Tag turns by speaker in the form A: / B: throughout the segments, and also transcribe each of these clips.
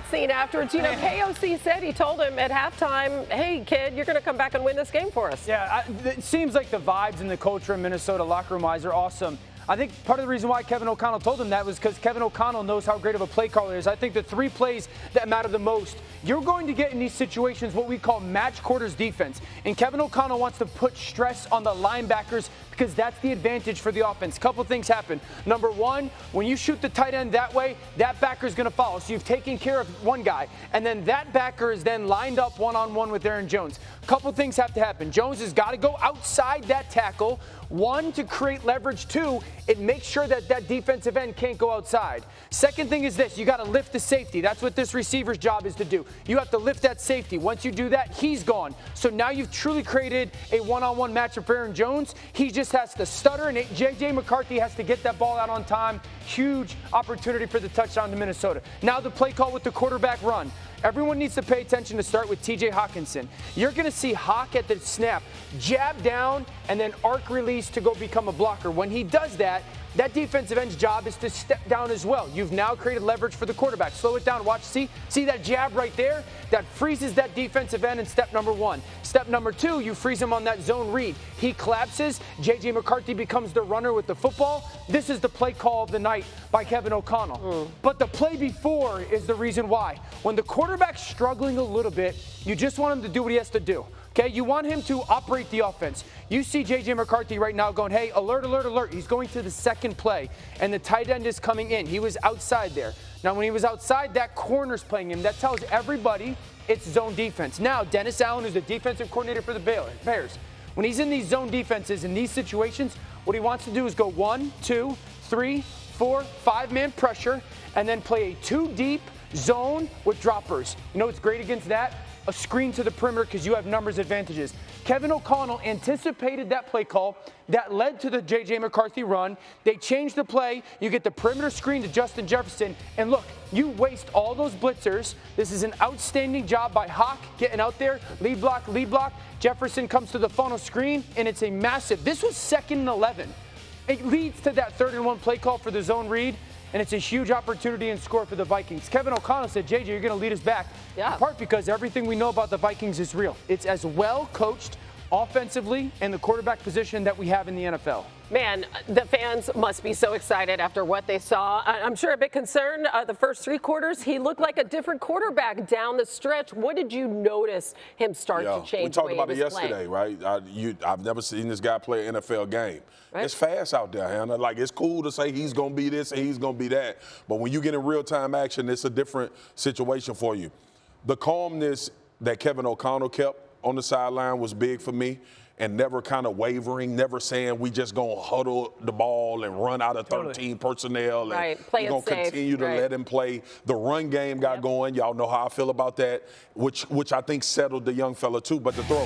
A: scene afterwards. You know, KOC said he told him at halftime, hey, kid, you're going to come back and win this game for us.
B: Yeah, it seems like the vibes and the culture in Minnesota locker room-wise are awesome. I think part of the reason why Kevin O'Connell told him that was because Kevin O'Connell knows how great of a play caller he is. I think the 3 plays that matter the most, you're going to get in these situations what we call match quarters defense. And Kevin O'Connell wants to put stress on the linebackers because that's the advantage for the offense. A couple things happen. Number one, when you shoot the tight end that way, that backer is going to follow. So you've taken care of one guy. And then that backer is then lined up one-on-one with Aaron Jones. A couple things have to happen. Jones has got to go outside that tackle. 1, to create leverage. 2, it makes sure that that defensive end can't go outside. Second thing is this, you got to lift the safety. That's what this receiver's job is to do. You have to lift that safety. Once you do that, he's gone. So now you've truly created a one-on-one matchup for Aaron Jones. He just has to stutter, and J.J. McCarthy has to get that ball out on time. Huge opportunity for the touchdown to Minnesota. Now the play call with the quarterback run. Everyone needs to pay attention to start with T.J. Hawkinson. You're going to see Hawk at the snap, jab down, and then arc release to go become a blocker. When he does that, that defensive end's job is to step down as well. You've now created leverage for the quarterback. Slow it down. Watch. See that jab right there? That freezes that defensive end in step number 1. Step number 2, you freeze him on that zone read. He collapses. J.J. McCarthy becomes the runner with the football. This is the play call of the night by Kevin O'Connell. But the play before is the reason why. When the quarterback's struggling a little bit, you just want him to do what he has to do. Okay, you want him to operate the offense. You see J.J. McCarthy right now going, hey, alert, alert, alert. He's going to the second play, and the tight end is coming in. He was outside there. Now, when he was outside, that corner's playing him. That tells everybody it's zone defense. Now, Dennis Allen is the defensive coordinator for the Bears. When he's in these zone defenses, in these situations, what he wants to do is go 1, 2, 3, 4, 5-man pressure, and then play a 2-deep zone with droppers. You know what's great against that? A screen to the perimeter because you have numbers advantages. Kevin O'Connell anticipated that play call that led to the J.J. McCarthy run. They changed the play. You get the perimeter screen to Justin Jefferson. And look, you waste all those blitzers. This is an outstanding job by Hawk getting out there. Lead block, lead block. Jefferson comes to the funnel screen, and it's a massive. This was 2nd and 11. It leads to that 3rd and 1 play call for the zone read. And it's a huge opportunity and score for the Vikings. Kevin O'Connell said, JJ, you're going to lead us back. Yeah. In part because everything we know about the Vikings is real. It's as well coached offensively and the quarterback position that we have in the NFL.
A: Man, the fans must be so excited after what they saw. I'm sure a bit concerned. The first 3 quarters, he looked like a different quarterback down the stretch. What did you notice him start to change?
C: We talked about it yesterday, right? I've never seen this guy play an NFL game. Right? It's fast out there, Hannah. Like, it's cool to say he's going to be this and he's going to be that. But when you get in real-time action, it's a different situation for you. The calmness that Kevin O'Connell kept on the sideline was big for me. And never kind of wavering, never saying we just going to huddle the ball and run out of 13 personnel. And we're going to continue to let him play. The run game got going. Y'all know how I feel about that, which I think settled the young fella too. But the throw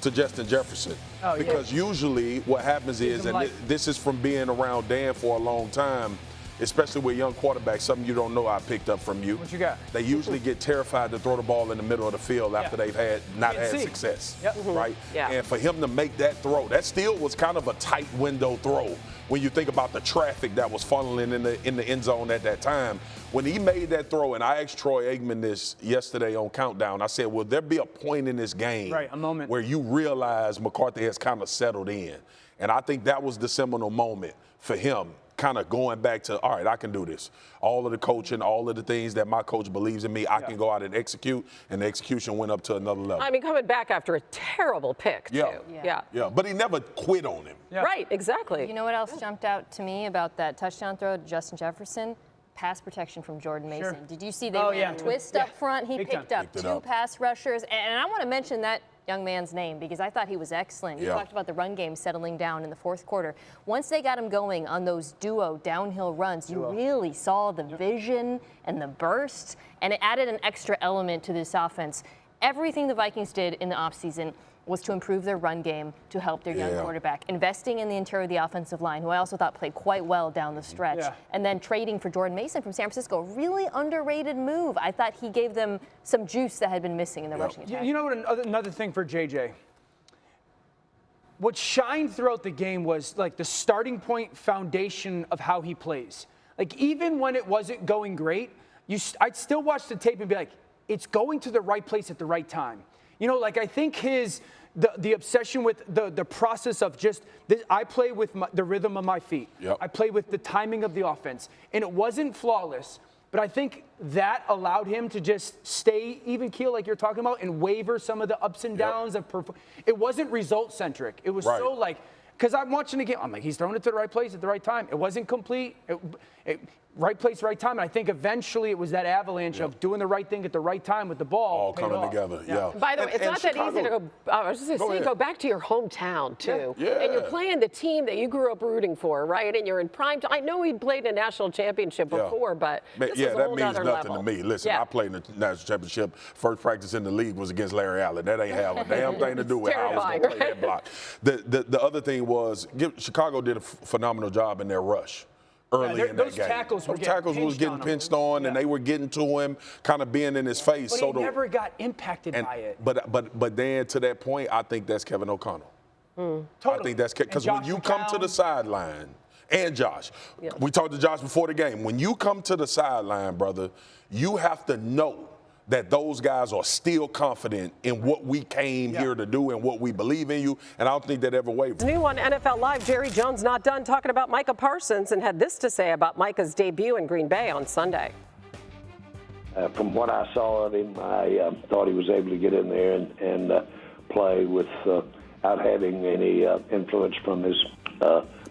C: to Justin Jefferson. Because usually what happens is, and this is from being around Dan for a long time, especially with young quarterbacks, something you don't know I picked up from you.
B: What you got?
C: They usually get terrified to throw the ball in the middle of the field after they've not had success, right? Yeah. And for him to make that throw, that still was kind of a tight window throw when you think about the traffic that was funneling in the end zone at that time. When he made that throw, and I asked Troy Aikman this yesterday on Countdown, I said, will there be a point in this game
B: a moment
C: where you realize McCarthy has kind of settled in? And I think that was the seminal moment for him, kind of going back to, all right, I can do this. All of the coaching, all of the things that my coach believes in me, I can go out and execute, and the execution went up to another level.
A: I mean, coming back after a terrible pick, too.
C: Yeah, but he never quit on him.
A: Right, exactly.
D: You know what else jumped out to me about that touchdown throw to Justin Jefferson? Pass protection from Jordan Mason. Did you see they ran a twist up front? He picked up 2 pass rushers. And I want to mention that young man's name because I thought he was excellent. You talked about the run game settling down in the 4th quarter. Once they got him going on those duo downhill runs, you really saw the vision and the burst, and it added an extra element to this offense. Everything the Vikings did in the offseason was to improve their run game to help their young quarterback, investing in the interior of the offensive line, who I also thought played quite well down the stretch, and then trading for Jordan Mason from San Francisco. Really underrated move. I thought he gave them some juice that had been missing in the rushing attack.
B: You know what, another thing for JJ? What shined throughout the game was like the starting point foundation of how he plays. Like even when it wasn't going great, I'd still watch the tape and be like, it's going to the right place at the right time. You know, like I think the obsession with the process of just this, I play with the rhythm of my feet.
C: Yep.
B: I play with the timing of the offense. And it wasn't flawless, but I think that allowed him to just stay even keel like you're talking about and waver some of the ups and downs of it wasn't result centric. It was so like, because I'm watching the game, I'm like, he's throwing it to the right place at the right time. It wasn't complete. Right place, right time. And I think eventually it was that avalanche of doing the right thing at the right time with the ball.
C: All coming together,
A: By the way, it's not that easy to go. I was just going to say, go back to your hometown, too. And you're playing the team that you grew up rooting for, right? And you're in prime time. I know he played in a national championship before, but this is a whole
C: that means
A: other
C: nothing
A: level.
C: to me. Listen, I played in the national championship. First practice in the league was against Larry Allen. That ain't have a damn thing to do with how I was going to play that block. The other thing was Chicago did a phenomenal job in their rush. Early in that
B: those
C: game.
B: tackles
C: was getting pinched on, and they were getting to him, kind of being in his face.
B: But he never got impacted by it.
C: But then to that point, I think that's Kevin O'Connell.
B: Totally.
C: I think that's because when you come to the sideline, and Josh, we talked to Josh before the game. When you come to the sideline, brother, you have to know that those guys are still confident in what we came here to do and what we believe in you, and I don't think that ever wavered.
A: New on NFL Live, Jerry Jones not done talking about Micah Parsons and had this to say about Micah's debut in Green Bay on Sunday.
E: From what I saw of him, I thought he was able to get in there and play without having any influence from his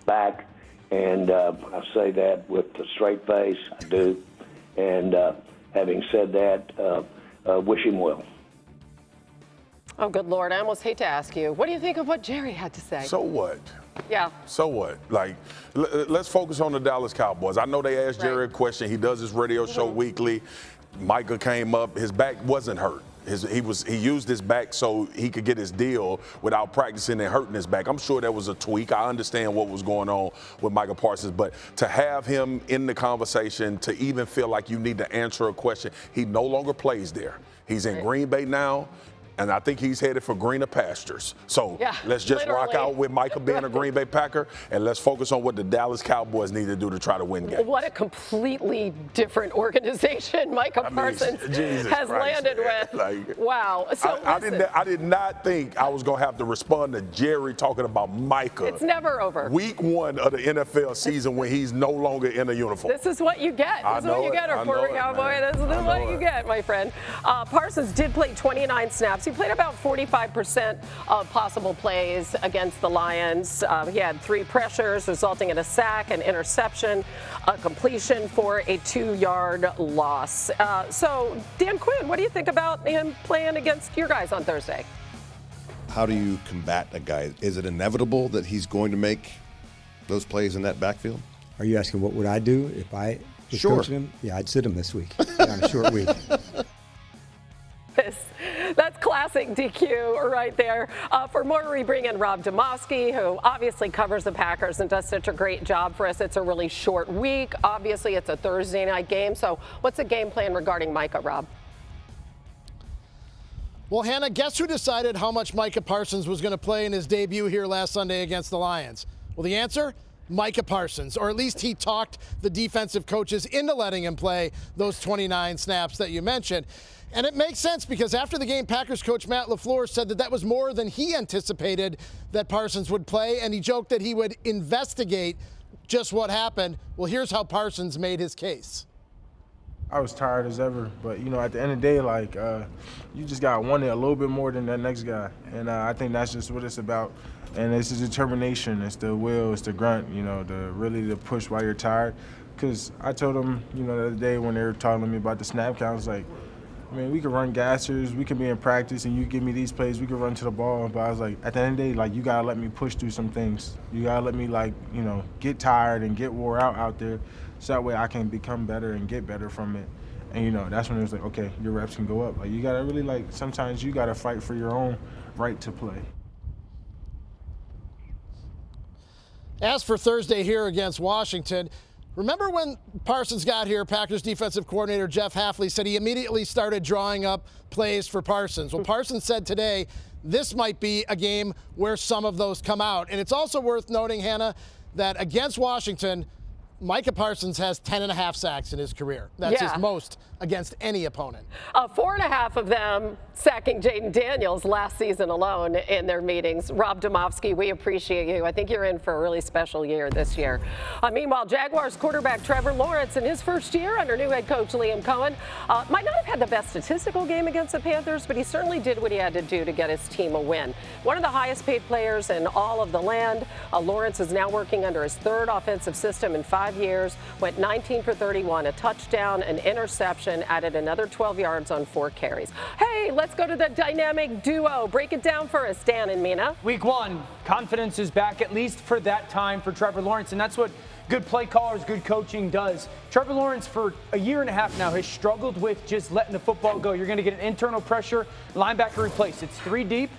E: back, and I say that with a straight face, I do, and having said that, wish him well.
A: Oh, good Lord. I almost hate to ask you. What do you think of what Jerry had to say?
C: So what?
A: Yeah.
C: So what? Like, let's focus on the Dallas Cowboys. I know they asked Jerry a question. He does his radio show weekly. Micah came up. His back wasn't hurt. He used his back so he could get his deal without practicing and hurting his back. I'm sure that was a tweak. I understand what was going on with Micah Parsons, but to have him in the conversation, to even feel like you need to answer a question, he no longer plays there. He's in Green Bay now. And I think he's headed for greener pastures. So let's just rock out with Micah being a Green Bay Packer, and let's focus on what the Dallas Cowboys need to do to try to win games.
A: What a completely different organization Micah Parsons has landed with.
C: Like,
A: wow. So
C: I did not think I was going to have to respond to Jerry talking about Micah.
A: It's never over.
C: Week 1 of the NFL season when he's no longer in a uniform.
A: This is what you get. This is what you get, our former Cowboy. This is what you get, my friend. Parsons did play 29 snaps. He played about 45% of possible plays against the Lions. He had 3 pressures, resulting in a sack, an interception, a completion for a 2-yard loss. So, Dan Quinn, what do you think about him playing against your guys on Thursday?
F: How do you combat a guy? Is it inevitable that he's going to make those plays in that backfield?
G: Are you asking what would I do if I was coaching him? Yeah, I'd sit him this week on a short week.
A: That's classic DQ right there. For more, we bring in Rob Demovsky, who obviously covers the Packers and does such a great job for us. It's a really short week. Obviously, it's a Thursday night game. So what's the game plan regarding Micah, Rob?
H: Well, Hannah, guess who decided how much Micah Parsons was going to play in his debut here last Sunday against the Lions? Well, the answer? Micah Parsons, or at least he talked the defensive coaches into letting him play those 29 snaps that you mentioned. And it makes sense because after the game, Packers coach Matt LaFleur said that was more than he anticipated that Parsons would play, and he joked that he would investigate just what happened. Well, here's how Parsons made his case.
I: I was tired as ever, but, you know, at the end of the day, like, you just got to want it a little bit more than that next guy. And I think that's just what it's about. And it's the determination, it's the will, it's the grunt, you know, the push while you're tired. Because I told them, you know, the other day when they were talking to me about the snap count, I was like, I mean, we could run gassers, we could be in practice, and you give me these plays, we could run to the ball. But I was like, at the end of the day, like, you got to let me push through some things. You got to let me, like, you know, get tired and get wore out there, so that way I can become better and get better from it. And, you know, that's when it was like, okay, your reps can go up. Like, you got to really, like, sometimes you got to fight for your own right to play.
H: As for Thursday here against Washington, remember when Parsons got here, Packers defensive coordinator Jeff Hafley said he immediately started drawing up plays for Parsons. Well, Parsons said today this might be a game where some of those come out. And it's also worth noting, Hannah, that against Washington, Micah Parsons has 10.5 sacks in his career. That's his most against any opponent.
A: 4.5 of them sacking Jaden Daniels last season alone in their meetings. Rob Demovsky, we appreciate you. I think you're in for a really special year this year. Meanwhile, Jaguars quarterback Trevor Lawrence in his first year under new head coach Liam Cohen might not have had the best statistical game against the Panthers, but he certainly did what he had to do to get his team a win. One of the highest paid players in all of the land. Lawrence is now working under his third offensive system in 5 years, went 19 for 31, a touchdown, an interception, added another 12 yards on 4 carries. Hey, let's go to the dynamic duo. Break it down for us, Dan and Mina.
B: Week 1, confidence is back, at least for that time, for Trevor Lawrence, and that's what good play callers, good coaching does. Trevor Lawrence, for a year and a half now, has struggled with just letting the football go. You're going to get an internal pressure, linebacker replace. It's 3 deep,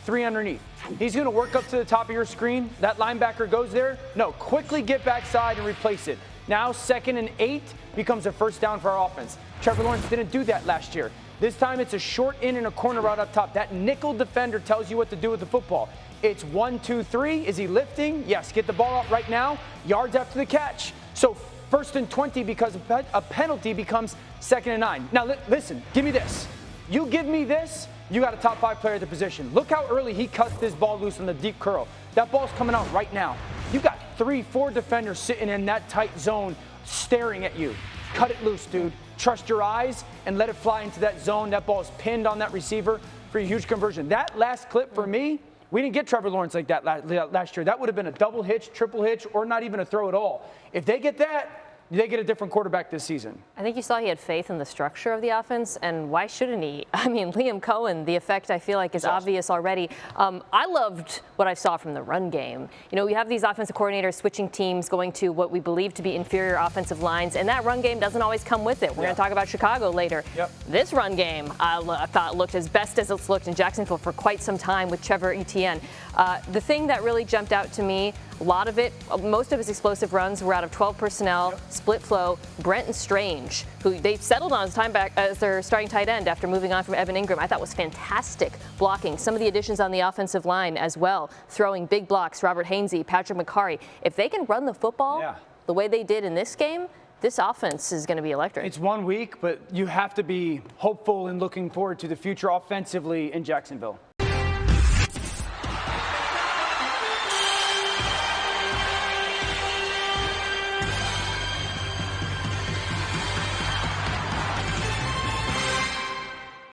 B: 3 underneath. He's going to work up to the top of your screen. That linebacker goes there. No, quickly get backside and replace it. Now 2nd and 8 becomes a first down for our offense. Trevor Lawrence didn't do that last year. This time it's a short in and a corner route up top. That nickel defender tells you what to do with the football. It's 1, 2, 3. Is he lifting? Yes. Get the ball out right now. Yards after the catch. So 1st and 20 because a penalty becomes 2nd and 9. Now listen, give me this. You give me this, you got a top 5 player at the position. Look how early he cuts this ball loose on the deep curl. That ball's coming out right now. You got 3, 4 defenders sitting in that tight zone staring at you. Cut it loose, dude. Trust your eyes and let it fly into that zone. That ball is pinned on that receiver for a huge conversion. That last clip for me, we didn't get Trevor Lawrence like that last year. That would have been a double hitch, triple hitch, or not even a throw at all. If they get that, they get a different quarterback this season.
D: I think you saw he had faith in the structure of the offense, and why shouldn't he? I mean, Liam Cohen, the effect I feel like is obvious already. I loved what I saw from the run game. You know, we have these offensive coordinators switching teams, going to what we believe to be inferior offensive lines, and that run game doesn't always come with it. We're going to talk about Chicago later. This run game, I thought looked as best as it's looked in Jacksonville for quite some time with Trevor Etienne. The thing that really jumped out to me, a lot of it, most of his explosive runs were out of 12 personnel, split flow. Brenton Strange, who they settled on as their starting tight end after moving on from Evan Ingram, I thought was fantastic blocking. Some of the additions on the offensive line as well, throwing big blocks, Robert Hainsey, Patrick McCarthy. If they can run the football the way they did in this game, this offense is going to be electric.
B: It's 1 week, but you have to be hopeful and looking forward to the future offensively in Jacksonville.